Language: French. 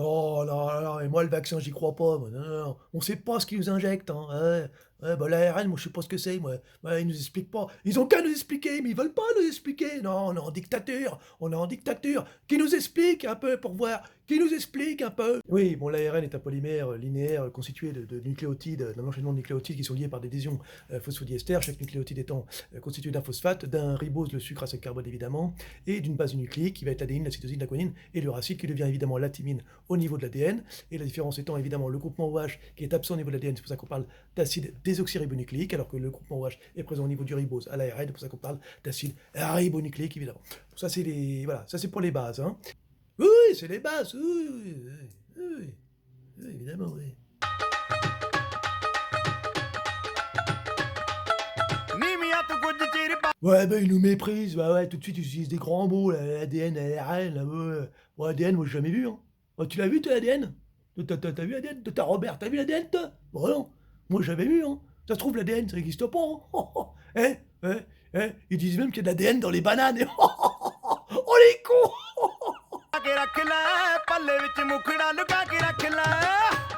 Non, non, non, et moi le vaccin j'y crois pas moi, non, non, non. On sait pas ce qu'ils nous injectent, hein, ouais. Ouais, bah, l'ARN moi je sais pas ce que c'est moi. Ouais, ils nous expliquent pas. Ils ont qu'à nous expliquer, mais ils veulent pas nous expliquer. Non, on est en dictature, on est en dictature. Qui nous explique un peu pour voir? Qui nous explique un peu? Oui, bon, l'ARN est un polymère linéaire constitué de nucléotides, d'un enchaînement de nucléotides qui sont liés par des liaisons phosphodiester, chaque nucléotide étant constitué d'un phosphate, d'un ribose, le sucre à sec carbone évidemment, et d'une base nucléique qui va être l'adénine, la cytosine, la guanine et l'uracile qui devient évidemment la thymine au niveau de l'ADN, et la différence étant évidemment le groupement OH qui est absent au niveau de l'ADN, c'est pour ça qu'on parle d'acide désoxyribonucléique, alors que le groupement OH est présent au niveau du ribose à l'ARN, c'est pour ça qu'on parle d'acide ribonucléique évidemment. Ça c'est les, voilà, ça c'est pour les bases. Hein. Oui, oui, c'est les bases, oui, oui, oui, oui, oui, oui, évidemment, oui. Ouais, ben ils nous méprisent, bah ouais, tout de suite ils utilisent des grands mots, là, ADN, ARN, là, ouais. Bon, ADN, moi j'ai jamais vu, hein. Oh, tu l'as vu toi, ADN? T'as vu ADN? Toi, t'as Robert, t'as vu l'ADN toi? Bon non, moi j'ai jamais vu, hein. Ça se trouve l'ADN, ça n'existe pas, hein. Hein? Hein? Hein? Ils disent même qu'il y a de l'ADN dans les bananes. Oh les cons! ਕੇ ਰੱਖ ਲੈ ਪੱਲੇ ਵਿੱਚ ਮੁਖੜਾ ਲੁਕਾ ਕੇ ਰੱਖ ਲੈ